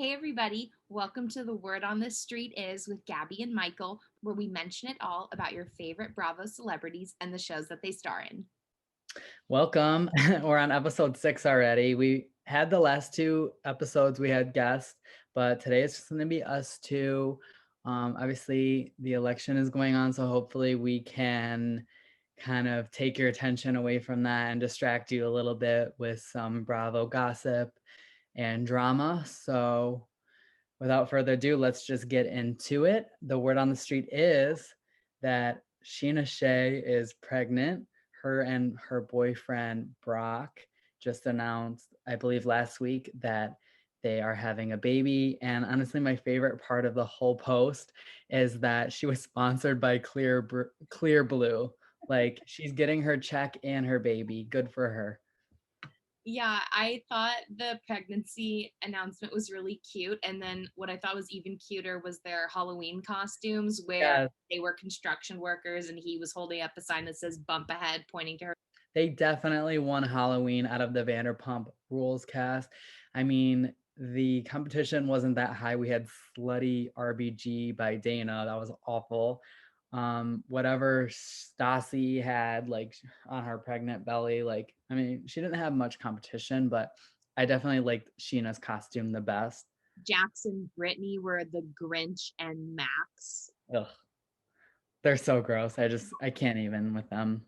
Hey everybody, welcome to The Word on the Street Is with Gaby and Michael, where we mention it all about your favorite Bravo celebrities and the shows that they star in. Welcome. We're on episode 6 already. We had the last two episodes, we had guests, but today it's just going to be us two. Obviously, the election is going on, so hopefully we can kind of take your attention away from that and distract you a little bit with some Bravo gossip and drama. So, without further ado, let's just get into it. The word on the street is that Sheena Shea is pregnant. Her and her boyfriend, Brock, just announced, I believe last week, that they are having a baby. And honestly, my favorite part of the whole post is that she was sponsored by Clear Blue. Like, she's getting her check and her baby. Good for her. Yeah, I thought the pregnancy announcement was really cute. And then what I thought was even cuter was their Halloween costumes where Yeah, they were construction workers and he was holding up a sign that says bump ahead, pointing to her. they definitely won Halloween out of the Vanderpump Rules cast. I mean, the competition wasn't that high. We had Slutty RBG by Dana. That was awful. Whatever Stassi had like on her pregnant belly, like I mean, she didn't have much competition, but I definitely liked Sheena's costume the best. Jackson, Brittany were the Grinch and Max. Ugh, they're so gross. I can't even with them.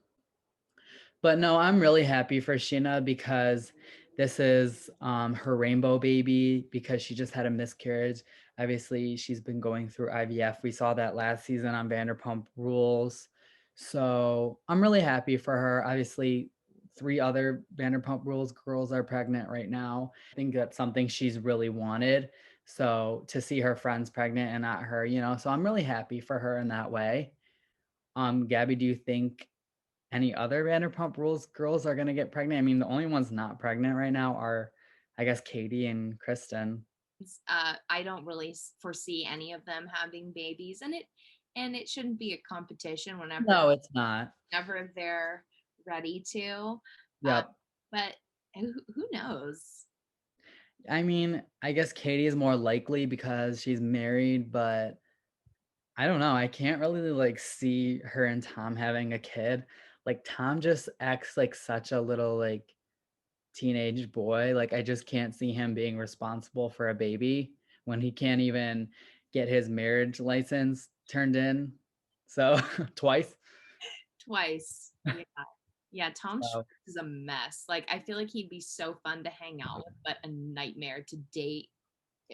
But no, I'm really happy for Sheena because this is her rainbow baby because she just had a miscarriage. Obviously, she's been going through IVF. We saw that last season on Vanderpump Rules. So I'm really happy for her. Obviously, 3 other Vanderpump Rules girls are pregnant right now. I think that's something she's really wanted. So to see her friends pregnant and not her, so I'm really happy for her in that way. Gabby, do you think any other Vanderpump Rules girls are gonna get pregnant? I mean, the only ones not pregnant right now are, I guess, Katie and Kristen. I don't really foresee any of them having babies, and it shouldn't be a competition No, it's not. whenever they're ready to. Uh, Yep. but who knows? I mean, I guess Katie is more likely because she's married, but I don't know. I can't really like see her and Tom having a kid. Like Tom just acts like such a little like teenage boy. Like I just can't see him being responsible for a baby when he can't even get his marriage license turned in. So twice. Twice. Yeah. Yeah, Tom So Schwartz is a mess. Like I feel like he'd be so fun to hang out with, but a nightmare to date,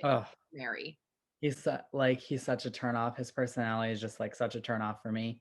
oh, marry. he's such a turn off. His personality is just like such a turn off for me.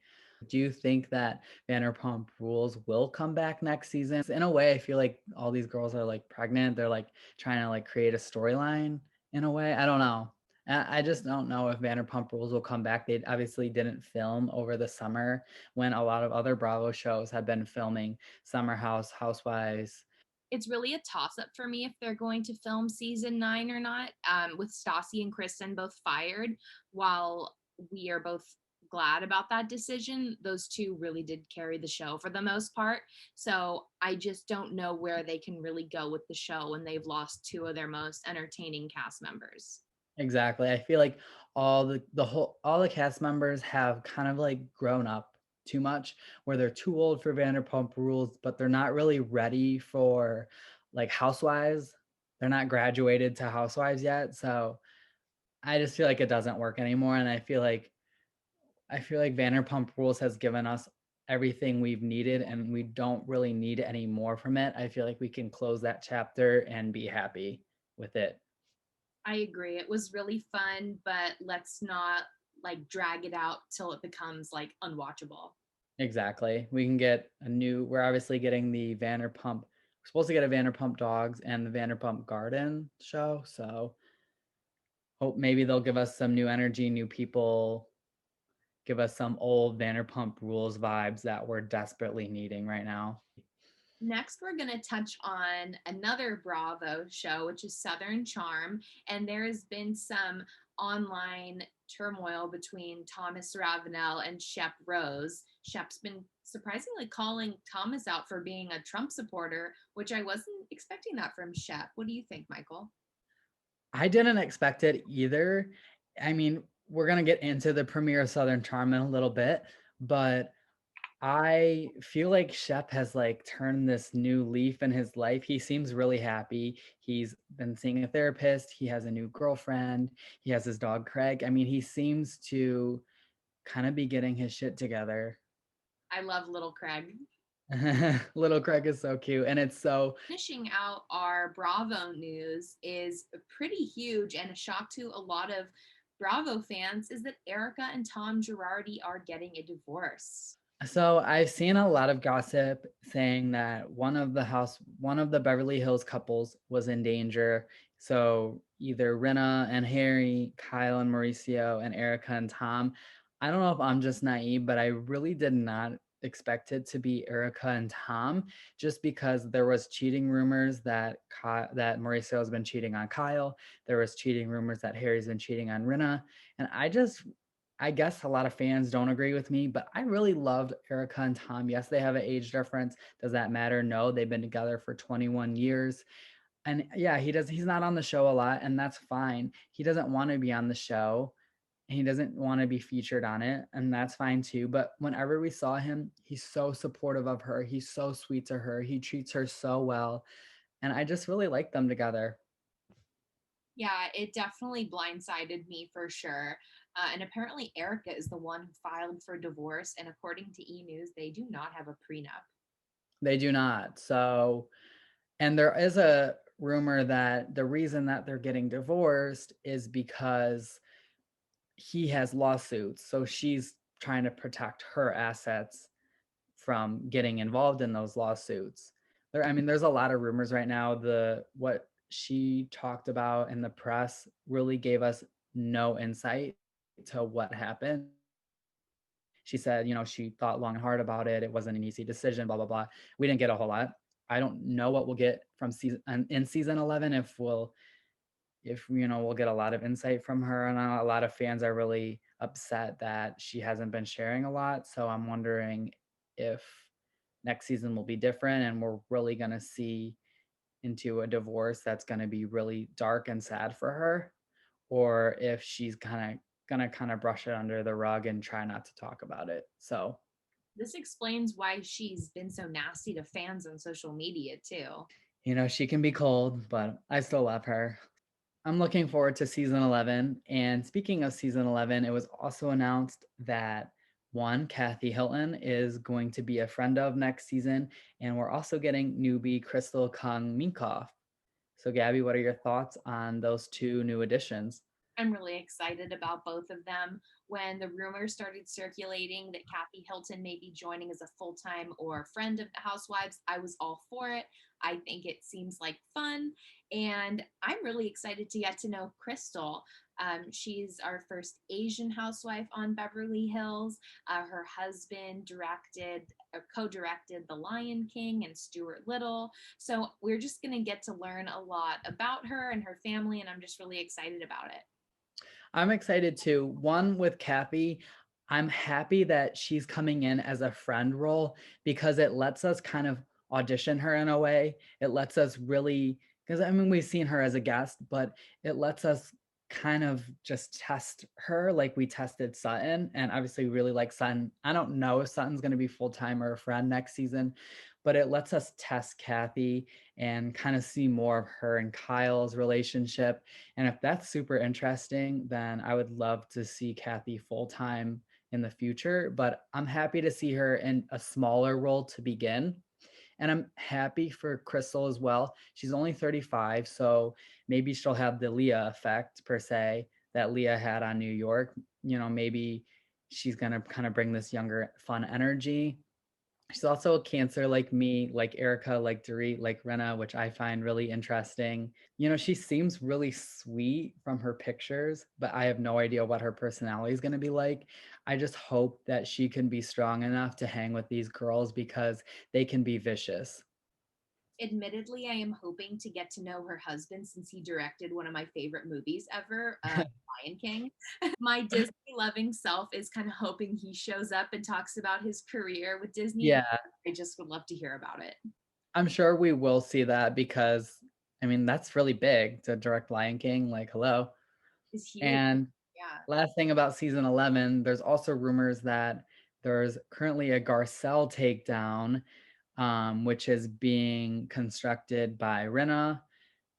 Do you think that Vanderpump Rules will come back next season? In a way, I feel like all these girls are like pregnant. They're like trying to like create a storyline in a way. I don't know. I just don't know if Vanderpump Rules will come back. They obviously didn't film over the summer when a lot of other Bravo shows have been filming Summer House, Housewives. It's really a toss up for me if they're going to film season 9 or not. With Stassi and Kristen both fired, while we are both glad about that decision, those two really did carry the show for the most part. So I just don't know where they can really go with the show when they've lost two of their most entertaining cast members. Exactly. I feel like all the cast members have kind of like grown up too much where they're too old for Vanderpump Rules, but they're not really ready for like Housewives. They're not graduated to Housewives yet. So I just feel like it doesn't work anymore. And I feel like Vanderpump Rules has given us everything we've needed and we don't really need any more from it. I feel like we can close that chapter and be happy with it. I agree. It was really fun, but let's not like drag it out till it becomes like unwatchable. Exactly. We're obviously getting the Vanderpump, we're supposed to get a Vanderpump Dogs and the Vanderpump Garden show. So hope maybe they'll give us some new energy, new people, give us some old Vanderpump Rules vibes that we're desperately needing right now. Next, we're going to touch on another Bravo show, which is Southern Charm. And there has been some online turmoil between Thomas Ravenel and Shep Rose. Shep's been surprisingly calling Thomas out for being a Trump supporter, which I wasn't expecting that from Shep. What do you think, Michael? I didn't expect it either. I mean, we're gonna get into the premiere of Southern Charm in a little bit, but I feel like Shep has like turned this new leaf in his life. He seems really happy. He's been seeing a therapist. He has a new girlfriend. He has his dog Craig. I mean, he seems to kind of be getting his shit together. I love little Craig. Little Craig is so cute. And it's so, Finishing out our Bravo news is pretty huge and a shock to a lot of Bravo fans is that Erika and Tom Girardi are getting a divorce. so I've seen a lot of gossip saying that one of the Beverly Hills couples was in danger. So either Rinna and Harry, Kyle and Mauricio, and Erica and Tom. I don't know if I'm just naive, but I really did not expect it to be Erica and Tom, just because there was cheating rumors that that Mauricio has been cheating on Kyle. There was cheating rumors that Harry's been cheating on Rinna, and I guess a lot of fans don't agree with me, but I really loved Erica and Tom. Yes, they have an age difference. Does that matter? No, they've been together for 21 years. And yeah, he's not on the show a lot, and that's fine. He doesn't want to be on the show. He doesn't want to be featured on it, and that's fine too. But whenever we saw him, he's so supportive of her. He's so sweet to her. He treats her so well. And I just really like them together. Yeah, it definitely blindsided me for sure. And apparently, Erika is the one who filed for divorce. And according to E! News, they do not have a prenup. They do not. So, and there is a rumor that the reason that they're getting divorced is because he has lawsuits. So she's trying to protect her assets from getting involved in those lawsuits. I mean, there's a lot of rumors right now. The what she talked about in the press really gave us no insight to what happened. She said, she thought long and hard about it. It wasn't an easy decision, blah, blah, blah. We didn't get a whole lot. I don't know what we'll get from season 11, if we'll get a lot of insight from her. And a lot of fans are really upset that she hasn't been sharing a lot. So I'm wondering if next season will be different and we're really going to see into a divorce that's going to be really dark and sad for her, or if she's kind of brush it under the rug and try not to talk about it. So This explains why she's been so nasty to fans on social media, too. she can be cold, but I still love her. I'm looking forward to season 11. And speaking of season 11, it was also announced that Kathy Hilton is going to be a friend of next season. And we're also getting newbie Crystal Kung Minkoff. So, Gabby, what are your thoughts on those two new additions? I'm really excited about both of them. When the rumors started circulating that Kathy Hilton may be joining as a full time or friend of the Housewives, I was all for it. I think it seems like fun. And I'm really excited to get to know Crystal. She's our first Asian housewife on Beverly Hills. Her husband directed or co-directed The Lion King and Stuart Little. So we're just going to get to learn a lot about her and her family, and I'm just really excited about it. I'm excited too. One with Kathy, I'm happy that she's coming in as a friend role because it lets us kind of audition her in a way. It lets us really, because I mean, we've seen her as a guest, but it lets us kind of just test her like we tested Sutton. And obviously, we really like Sutton. I don't know if Sutton's going to be full time or a friend next season, but it lets us test Kathy and kind of see more of her and Kyle's relationship. And if that's super interesting, then I would love to see Kathy full time in the future. But I'm happy to see her in a smaller role to begin. And I'm happy for Crystal as well. She's only 35, so maybe she'll have the Leah effect, per se, that Leah had on New York. Maybe she's going to kind of bring this younger, fun energy. She's also a Cancer like me, like Erica, like Dorit, like Renna, which I find really interesting. She seems really sweet from her pictures, but I have no idea what her personality is going to be like. I just hope that she can be strong enough to hang with these girls because they can be vicious. Admittedly, I am hoping to get to know her husband since he directed one of my favorite movies ever, Lion King. My Disney loving self is kind of hoping he shows up and talks about his career with Disney. Yeah, I just would love to hear about it. I'm sure we will see that because I mean, that's really big to direct Lion King, like, hello. Is huge. And Yeah. last thing about season 11, there's also rumors that there's currently a Garcelle takedown, which is being constructed by Rinna,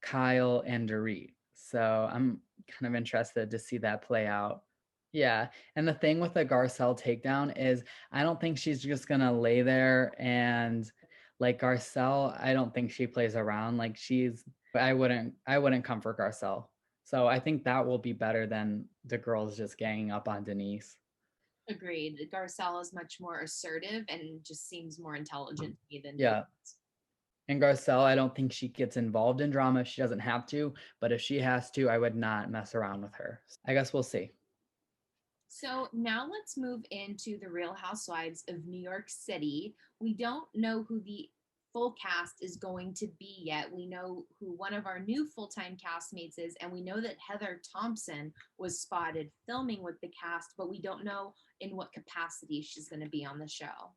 Kyle, and Dorit. So I'm kind of interested to see that play out. Yeah. And the thing with the Garcelle takedown is I don't think she's just gonna lay there and like Garcelle, I don't think she plays around. Like I wouldn't come for Garcelle. So I think that will be better than the girls just ganging up on Denise. Agreed. Garcelle is much more assertive and just seems more intelligent to me than Denise. Yeah. And Garcelle, I don't think she gets involved in drama if she doesn't have to, but if she has to, I would not mess around with her. I guess we'll see. So now let's move into the Real Housewives of New York City. We don't know who the full cast is going to be yet. We know who one of our new full-time castmates is, and we know that Heather Thompson was spotted filming with the cast, but we don't know in what capacity she's going to be on the show.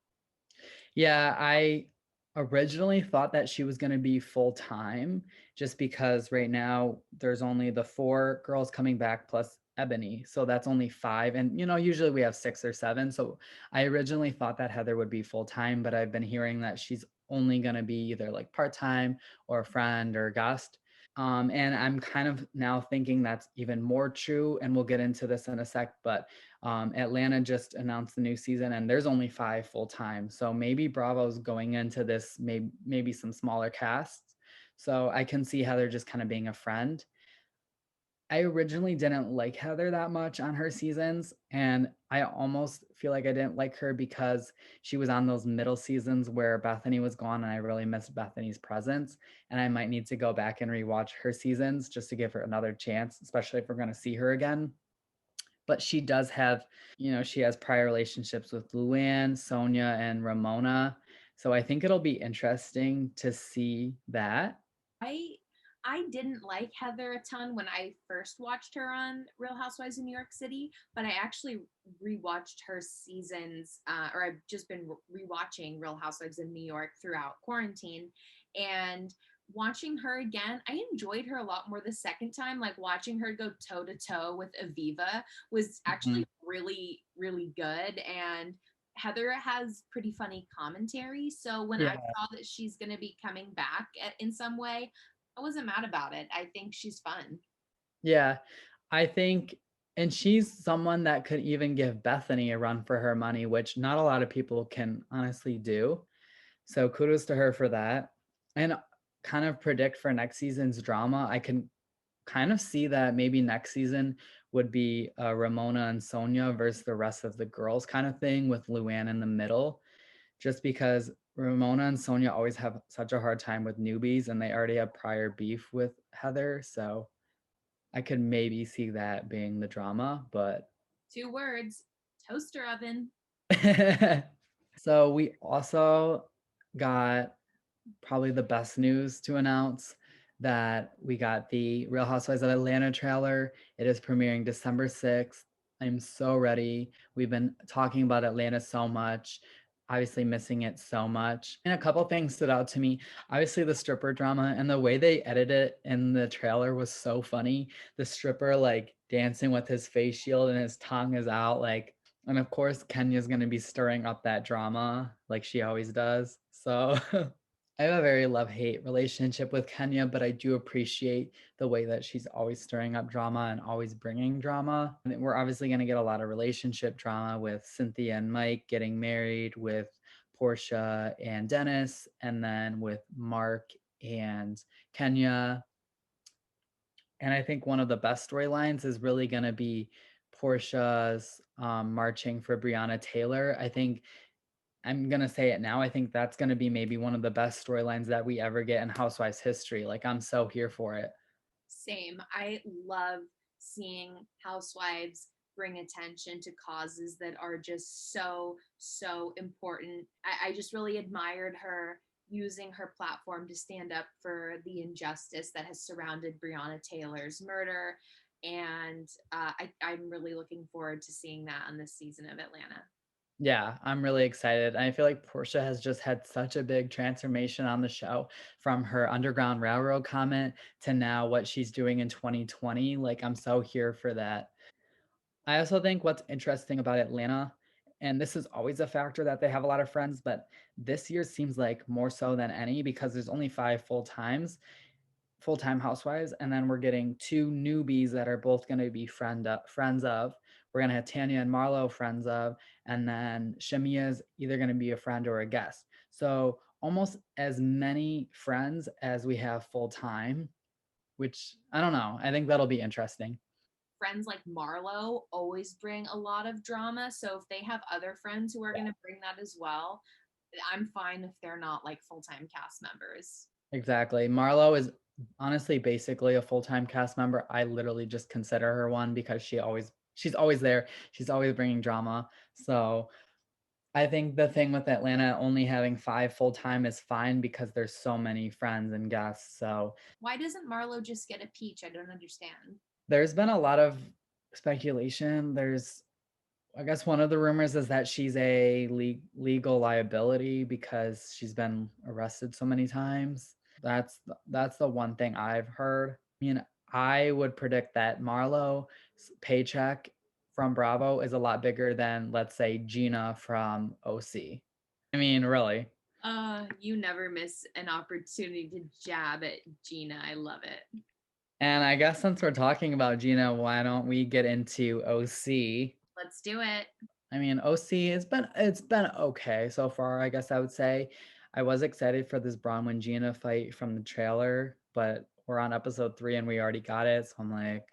Yeah, I originally thought that she was going to be full time just because right now there's only the four girls coming back plus Ebony. So that's only five. And, usually we have six or seven. So I originally thought that Heather would be full time, but I've been hearing that she's only going to be either like part time or a friend or a guest. And I'm kind of now thinking that's even more true. And we'll get into this in a sec. But Atlanta just announced the new season, and there's only 5 full time. So maybe Bravo's going into this maybe some smaller casts. So I can see Heather just kind of being a friend. I originally didn't like Heather that much on her seasons, and I almost feel like I didn't like her because she was on those middle seasons where Bethany was gone, and I really missed Bethany's presence. And I might need to go back and rewatch her seasons just to give her another chance, especially if we're going to see her again. But she does have, she has prior relationships with Luann, Sonia, and Ramona. So I think it'll be interesting to see that. I I didn't like Heather a ton when I first watched her on Real Housewives of New York City, but I actually rewatched her seasons, or I've just been rewatching Real Housewives of New York throughout quarantine, and watching her again, I enjoyed her a lot more the second time. Like watching her go toe to toe with Aviva was actually Mhm. really, really good, and Heather has pretty funny commentary. So when I Yeah. saw that she's going to be coming back in some way, I wasn't mad about it. I think she's fun. Yeah. I think, and she's someone that could even give Bethany a run for her money, which not a lot of people can honestly do. So kudos to her for that. And kind of predict for next season's drama, I can kind of see that maybe next season would be Ramona and Sonia versus the rest of the girls kind of thing with Luann in the middle, just because Ramona and Sonia always have such a hard time with newbies and they already have prior beef with Heather. So I could maybe see that being the drama, but 2 words: toaster oven. so we also got probably the best news to announce that we got the Real Housewives of Atlanta trailer. It is premiering December 6th. I'm so ready. We've been talking about Atlanta so much, obviously missing it so much. And a couple things stood out to me. Obviously, the stripper drama and the way they edited it in the trailer was so funny. The stripper like dancing with his face shield and his tongue is out, like, and of course, Kenya's going to be stirring up that drama like she always does. So I have a very love-hate relationship with Kenya, but I do appreciate the way that she's always stirring up drama and always bringing drama. And we're obviously going to get a lot of relationship drama with Cynthia and Mike getting married, with Portia and Dennis, and then with Mark and Kenya. And I think one of the best storylines is really going to be Portia's marching for Breonna Taylor. I think I'm gonna say it now. I think that's gonna be maybe one of the best storylines that we ever get in Housewives history. Like I'm so here for it. Same. I love seeing housewives bring attention to causes that are just so, so important. I just really admired her using her platform to stand up for the injustice that has surrounded Breonna Taylor's murder. And I'm really looking forward to seeing that on this season of Atlanta. Yeah, I'm really excited. I feel like Portia has just had such a big transformation on the show from her Underground Railroad comment to now what she's doing in 2020. Like, I'm so here for that. I also think what's interesting about Atlanta, and this is always a factor that they have a lot of friends, but this year seems like more so than any because there's only 5 full-time housewives, and then we're getting 2 newbies that are both gonna be friends of. We're gonna have Tanya and Marlo friends of, and then Shamia's either gonna be a friend or a guest. So, almost as many friends as we have full-time, which I don't know, I think that'll be interesting. Friends like Marlo always bring a lot of drama. So if they have other friends who are Yeah. going to bring that as well, I'm fine if they're not like full time cast members. Exactly. Marlo is honestly basically a full-time cast member. I literally just consider her one because she's always there. She's always bringing drama. So, I think the thing with Atlanta only having 5 full-time is fine because there's so many friends and guests. So, Why doesn't Marlo just get a peach? I don't understand. there's been a lot of speculation. I guess one of the rumors is that she's a legal liability because she's been arrested so many times. That's the one thing I've heard. I mean, I would predict that Marlo's paycheck from Bravo is a lot bigger than, let's say, Gina from OC. I mean, really. You never miss an opportunity to jab at Gina. I love it. And I guess since we're talking about Gina, why don't we get into OC? Let's do it. I mean, OC it's been okay so far, I guess I would say. I was excited for this Bronwyn Gina fight from the trailer, but we're on episode 3 and we already got it, so I'm like,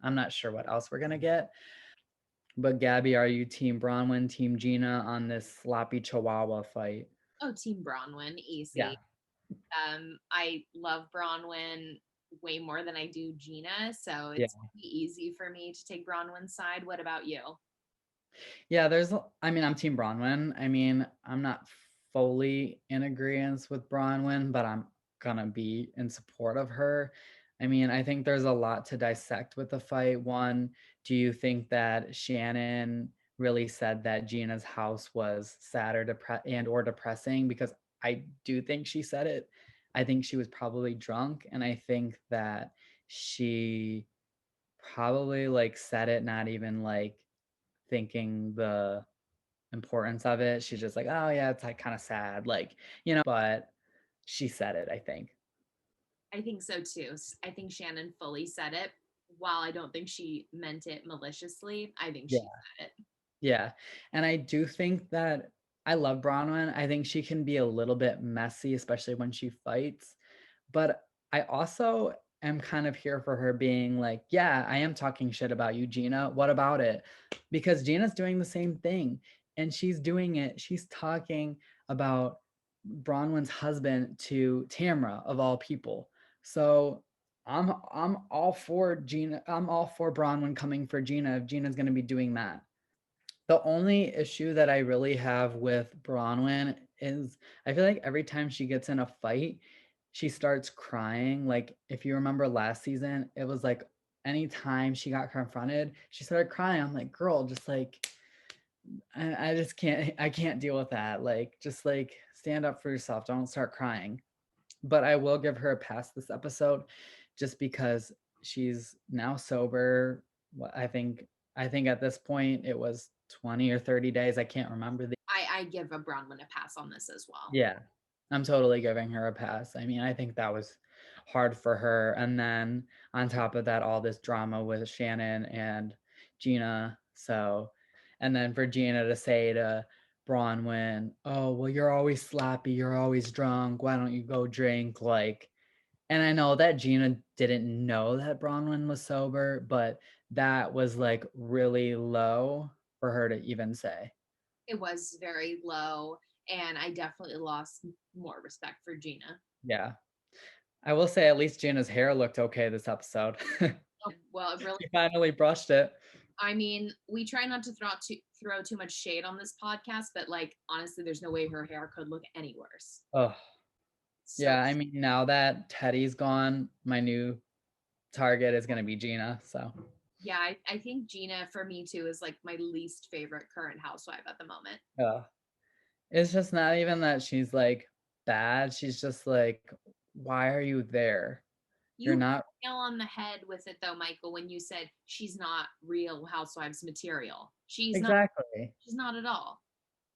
I'm not sure what else we're gonna get. But Gabby, are you team Bronwyn, team Gina on this sloppy Chihuahua fight? Oh, Team Braunwyn, Yeah. easy. I love Braunwyn way more than I do Gina, so Yeah. it's pretty easy for me to take Braunwyn's side. What about you? Yeah, I mean, I'm team Bronwyn. I mean, I'm not fully in agreement with Bronwyn, but I'm gonna be in support of her. I mean, I think there's a lot to dissect with the fight. One, do you think that Shannon really said that Gina's house was sad or depressing? Because I do think she said it. I think she was probably drunk, and I think that she probably like said it not even like thinking the importance of it. She's just like, "Oh, yeah, it's, like, kinda sad," like, but she said it, I think. I think so too. I think Shannon fully said it. While I don't think she meant it maliciously, I think Yeah. she said it. Yeah, and I do think that I love Bronwyn. I think she can be a little bit messy, especially when she fights, but I also am kind of here for her being like, "Yeah, I am talking shit about you, Gina. What about it?" Because Gina's doing the same thing, and she's talking about Bronwyn's husband to Tamra, of all people. So, I'm all for Gina. I'm all for Bronwyn coming for Gina if Gina's gonna be doing that. The only issue that I really have with Bronwyn is I feel like every time she gets in a fight, she starts crying. Like, if you remember last season, it was like anytime she got confronted, she started crying. I'm like, girl, just like I just can't deal with that. Like, just like stand up for yourself. Don't start crying. But I will give her a pass this episode just because she's now sober. I think at this point it was 20 or 30 days. I can't remember the I give a Bronwyn a pass on this as well. Yeah. I'm totally giving her a pass. I mean, I think that was hard for her. And then on top of that, all this drama with Shannon and Gina. So, and then for Gina to say to Bronwyn, "Oh, well, you're always sloppy, you're always drunk. Why don't you go drink?" Like, and I know that Gina didn't know that Bronwyn was sober, but that was like really low for her to even say. It was very low, and I definitely lost more respect for Gina. Yeah. I will say at least Gina's hair looked okay this episode. Oh, well, it really, She finally brushed it. I mean, we try not to throw too much shade on this podcast, but like honestly, there's no way her hair could look any worse. Oh, So yeah, I mean, now that Teddy's gone, my new target is gonna be Gina, so Yeah, I think Gina for me too is like my least favorite current housewife at the moment. Yeah. It's just not even that she's like bad. She's just like, why are you there? You You're hit not the nail on the head with it though, Michael, when you said she's not real housewives material. exactly. She's not at all.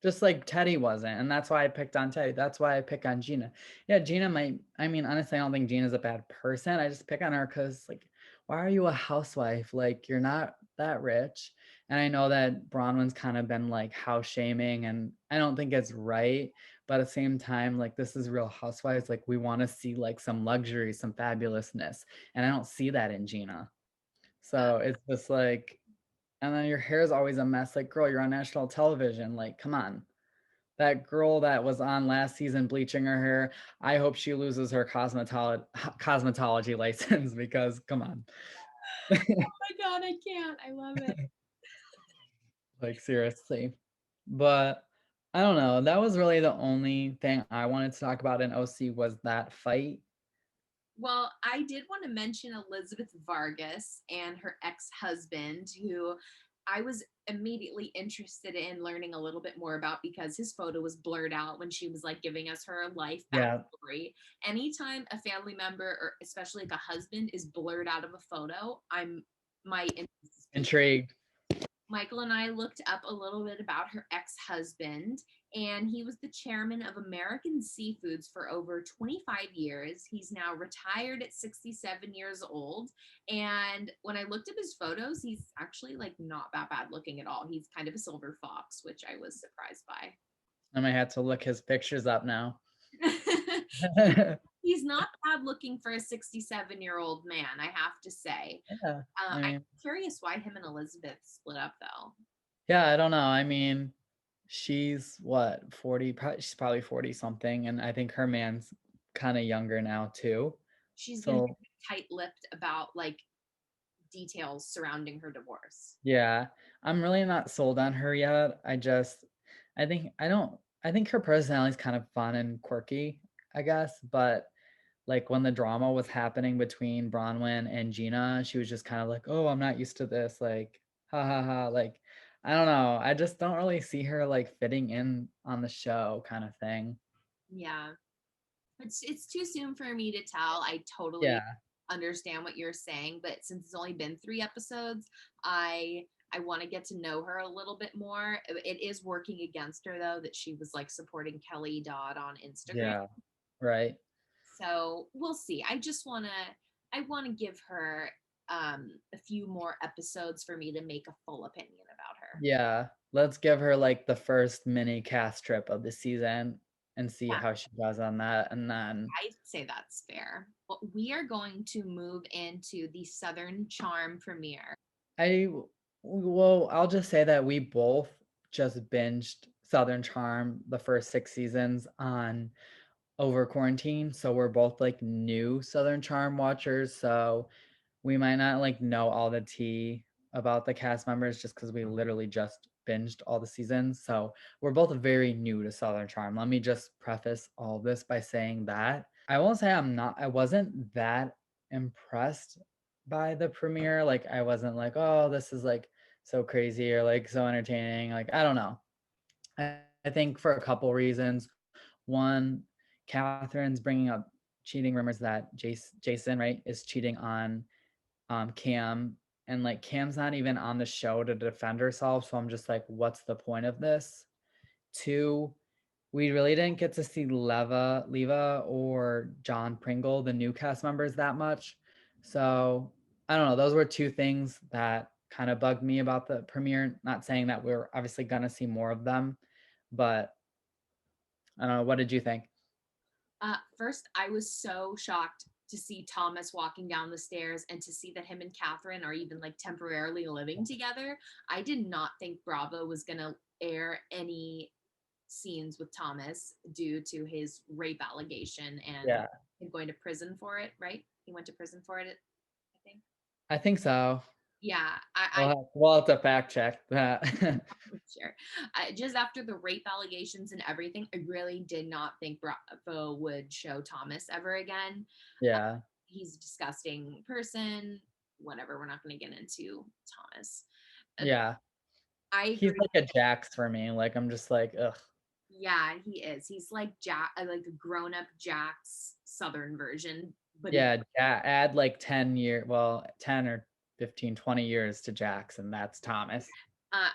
Just like Teddy wasn't, and that's why I picked on Teddy. That's why I pick on Gina. Yeah, Gina might I mean, honestly, I don't think Gina's a bad person. I just pick on her because, like, why are you a housewife? Like, you're not that rich. And I know that Bronwyn's kind of been like house shaming, and I don't think it's right. But at the same time, like, this is Real Housewives. Like, we want to see like some luxury, some fabulousness. And I don't see that in Gina. Uh, So it's just like, and then your hair is always a mess. Like, girl, you're on national television. Like, come on. That girl that was on last season bleaching her hair, I hope she loses her cosmetology license because come on. oh my god, I can't. I love it. Like seriously. But I don't know. That was really the only thing I wanted to talk about in OC was that fight. Well, I did want to mention Elizabeth Vargas and her ex-husband, who I was immediately interested in learning a little bit more about because his photo was blurred out when she was like giving us her life Yeah, backstory. Anytime a family member or especially like a husband is blurred out of a photo, my interest is piqued. intrigued. Michael and I looked up a little bit about her ex husband, and he was the chairman of American Seafoods for over 25 years. He's now retired at 67 years old. And when I looked up his photos, he's actually like not that bad looking at all. He's kind of a silver fox, which I was surprised by. I might have to look his pictures up now. He's not bad looking for a 67-year-old man, I have to say. Yeah. I I'm mean, curious why him and Elizabeth split up, though. yeah, I don't know. I mean, she's what, 40, she's probably 40 something, and I think her man's kind of younger now too. She's going to So, be tight-lipped about like details surrounding her divorce. yeah, I'm really not sold on her yet. I think I think her personality is kind of fun and quirky, I guess, but like when the drama was happening between Bronwyn and Gina, she was just kind of like, "Oh, I'm not used to this." Like, ha ha ha. Like, I don't know. I just don't really see her like fitting in on the show kind of thing. Yeah. It's too soon for me to tell. I totally Yeah. understand what you're saying, but since it's only been 3 episodes, I want to get to know her a little bit more. It is working against her though that she was like supporting Kelly Dodd on Instagram. Yeah. Right. So, we'll see. I want to give her a few more episodes for me to make a full opinion about her. Yeah. Let's give her like the first mini cast trip of the season and see Yeah, how she does on that. And then I'd say that's fair. Well, we are going to move into the Southern Charm premiere. I well, I'll just say that we both just binged Southern Charm the first 6 seasons on over quarantine. So we're both like new Southern Charm watchers. So we might not like know all the tea about the cast members just because we literally just binged all the seasons. So we're both very new to Southern Charm. Let me just preface all this by saying that. I won't say I wasn't that impressed by the premiere. Like I wasn't like, oh, this is like so crazy or like so entertaining. Like, I don't know. I think for a couple reasons. One, Catherine's bringing up cheating rumors that Jason, right, is cheating on Cam, and like Cam's not even on the show to defend herself. So I'm just like, what's the point of this? Two, we really didn't get to see Leva or John Pringle, the new cast members, that much. So I don't know. Those were two things that kind of bugged me about the premiere. Not saying that we're obviously gonna see more of them, but I don't know. What did you think? First, I was so shocked to see Thomas walking down the stairs and to see that him and Catherine are even like temporarily living together. I did not think Bravo was going to air any scenes with Thomas due to his rape allegation and Yeah, him going to prison for it, right? He went to prison for it, I think. I think so. Yeah, We'll have to fact check that. sure. Just after the rape allegations and everything, I really did not think Bravo would show Thomas ever again. Yeah. He's a disgusting person. whatever. We're not going to get into Thomas. Yeah. I He's agree. like a Jax for me. Like, I'm just like, ugh. Yeah, he is. He's like like a grown up Jack's Southern version, but he. Yeah, add like 10 well, 10 or 15, 20 years to Jax, and that's Thomas.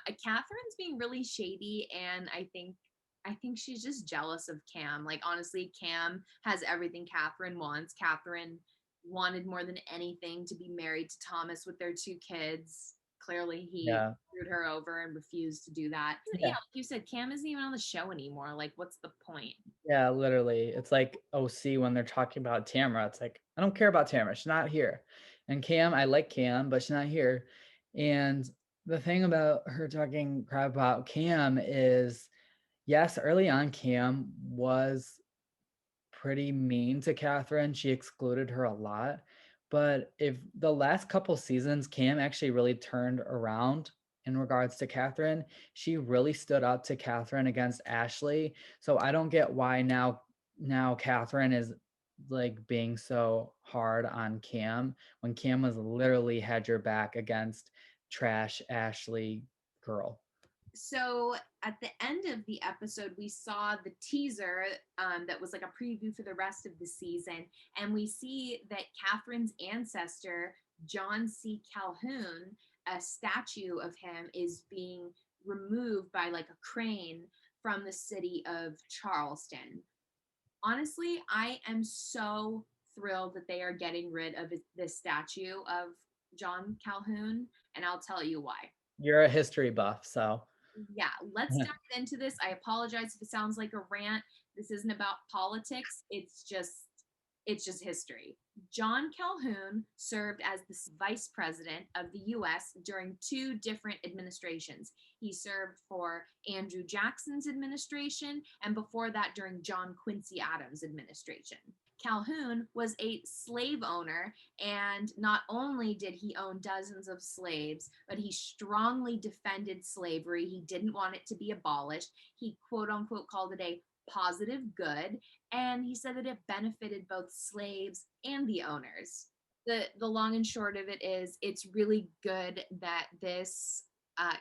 Catherine's being really shady, and I think she's just jealous of Cam. Like honestly, Cam has everything Catherine wants. Catherine wanted more than anything to be married to Thomas with their 2 kids. Clearly, he Yeah. screwed her over and refused to do that. Yeah, Yeah. like you said, Cam isn't even on the show anymore. Like, what's the point? Yeah, literally. It's like OC when they're talking about Tamara. It's like, I don't care about Tamara. She's not here. And Cam, I like Cam, but she's not here. And the thing about her talking crap about Cam is, yes, early on, Cam was pretty mean to Catherine. She excluded her a lot. But if the last couple seasons, Cam actually really turned around in regards to Catherine. She really stood up to Catherine against Ashley. So I don't get why now Catherine is like being so hard on Cam when Cam was literally had your back against trash Ashley girl. So at the end of the episode, we saw the teaser that was like a preview for the rest of the season, and we see that Catherine's ancestor, John C. Calhoun, a statue of him is being removed by like a crane from the city of Charleston. Honestly, I am so thrilled that they are getting rid of this statue of John Calhoun, and I'll tell you why. You're a history buff, so Yeah, let's dive into this. I apologize if it sounds like a rant. This isn't about politics. It's just history. John Calhoun served as the vice president of the US during 2 different administrations. He served for Andrew Jackson's administration and before that during John Quincy Adams' administration. Calhoun was a slave owner, and not only did he own dozens of slaves, but he strongly defended slavery. He didn't want it to be abolished. He quote unquote called it a positive good, and he said that it benefited both slaves and the owners. The long and short of it is, it's really good that this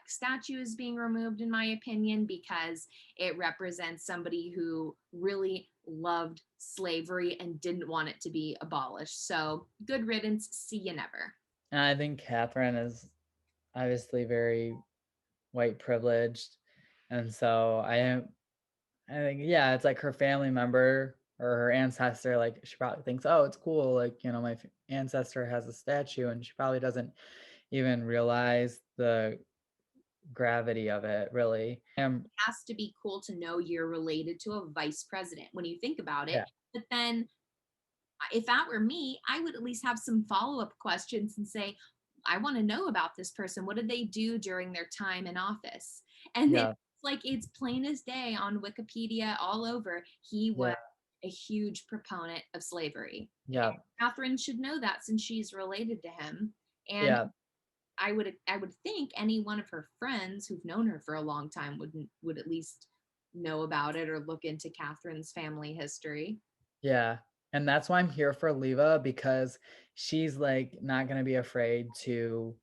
statue is being removed, in my opinion, because it represents somebody who really loved slavery and didn't want it to be abolished. So good riddance. See you never. and I think Catherine is obviously very white privileged. And so I think, yeah, it's like her family member or her ancestor, like she probably thinks, oh, it's cool. Like, my ancestor has a statue, and she probably doesn't even realize the gravity of it, really. Has to be cool to know you're related to a vice president when you think about it. Yeah, But then, if that were me, I would at least have some follow up questions and say, I want to know about this person. What did they do during their time in office? And it's yeah, like it's plain as day on Wikipedia all over. He was yeah, a huge proponent of slavery. yeah, Catherine should know that since she's related to him. And yeah, I would think any one of her friends who've known her for a long time would at least know about it or look into Catherine's family history. yeah. And that's why I'm here for Leva, because she's like not going to be afraid to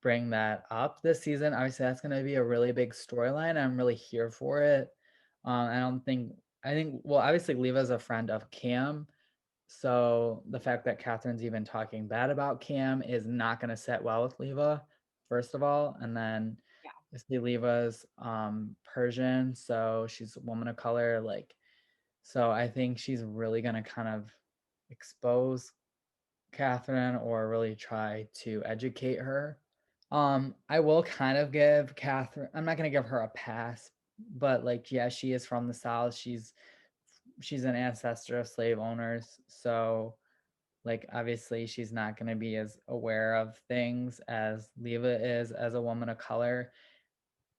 bring that up this season. Obviously, that's going to be a really big storyline. I'm really here for it. I don't think, I think, well, obviously, Leva's a friend of Cam. So the fact that Catherine's even talking bad about Cam is not going to set well with Leva, first of all. And then Yeah. obviously Leva's Persian, so she's a woman of color. Like, so I think she's really going to kind of expose Catherine or really try to educate her. I will kind of give Catherine, I'm not gonna give her a pass, but like, yeah, she is from the South. She's an ancestor of slave owners. So like obviously she's not gonna be as aware of things as Leva is as a woman of color.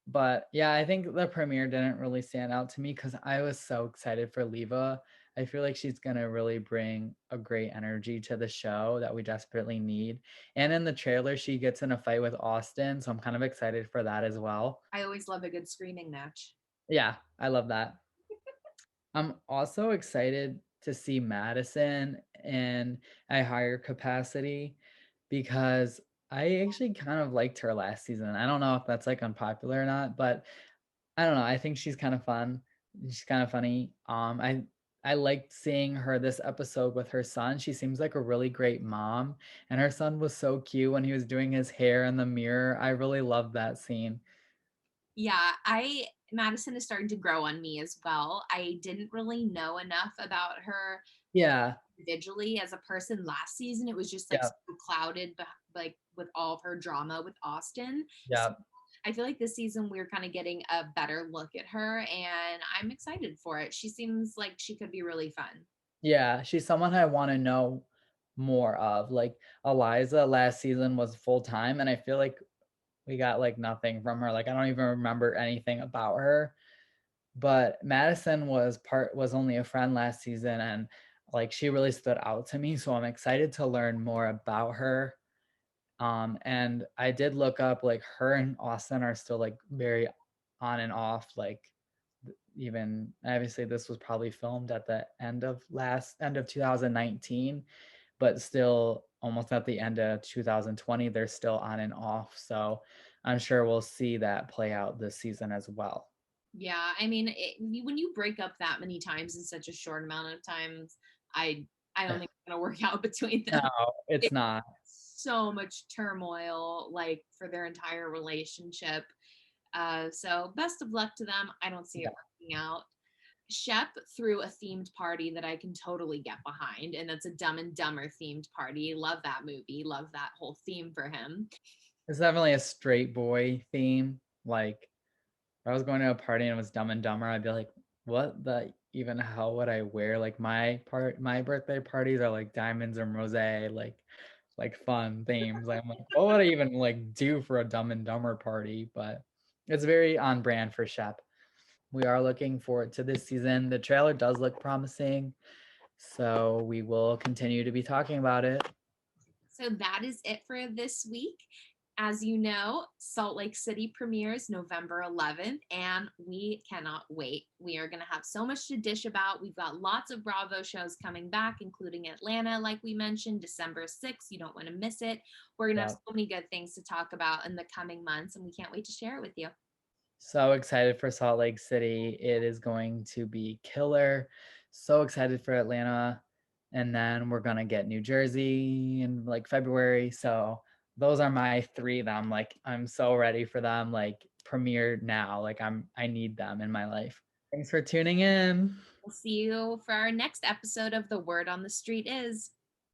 But yeah, I think the premiere didn't really stand out to me because I was so excited for Leva. I feel like she's gonna really bring a great energy to the show that we desperately need. And in the trailer, she gets in a fight with Austin, so I'm kind of excited for that as well. I always love a good screaming match. Yeah, I love that. I'm also excited to see Madison in a higher capacity because I actually kind of liked her last season. I don't know if that's like unpopular or not, but I don't know. I think she's kind of fun. She's kind of funny. I liked seeing her this episode with her son. She seems like a really great mom, and her son was so cute when he was doing his hair in the mirror. I really loved that scene. Yeah, I Madison is starting to grow on me as well. I didn't really know enough about her Yeah, individually as a person last season. It was just like yeah, so clouded, like with all of her drama with Austin. So yeah, I feel like this season we're kind of getting a better look at her, and I'm excited for it. She seems like she could be really fun. yeah. She's someone I want to know more of. Like Eliza last season was full time, and I feel like we got like nothing from her. Like I don't even remember anything about her. But Madison was only a friend last season, and like she really stood out to me, so I'm excited to learn more about her. And I did look up like her and Austin are still like very on and off, like even obviously this was probably filmed at the end of 2019, but still almost at the end of 2020 they're still on and off, so I'm sure we'll see that play out this season as well. Yeah, I mean, when you break up that many times in such a short amount of times, I don't think it's gonna work out between No, them. it's It's not. so much turmoil, like for their entire relationship. So best of luck to them. I don't see it Yeah. working out. Shep threw a themed party that I can totally get behind, and that's a Dumb and Dumber themed party. Love that movie. Love that whole theme for him. It's definitely a straight boy theme. Like, if I was going to a party and it was Dumb and Dumber, I'd be like, what the even hell would I wear? Like my birthday parties are like diamonds and rose, like fun themes. Like, I'm like, what would I even like do for a Dumb and Dumber party? But it's very on brand for Shep. We are looking forward to this season. The trailer does look promising, so we will continue to be talking about it. So that is it for this week. As you know, Salt Lake City premieres November 11th, and we cannot wait. We are going to have so much to dish about. We've got lots of Bravo shows coming back, including Atlanta, like we mentioned, December 6th. You don't want to miss it. We're going to have Yeah. so many good things to talk about in the coming months, and we can't wait to share it with you. So excited for Salt Lake City. It is going to be killer. So excited for Atlanta. And then we're gonna get New Jersey in like February. So those are my three that I'm so ready for them. Like premiere now. Like I need them in my life. Thanks for tuning in. We'll see you for our next episode of The Word on the Street Is.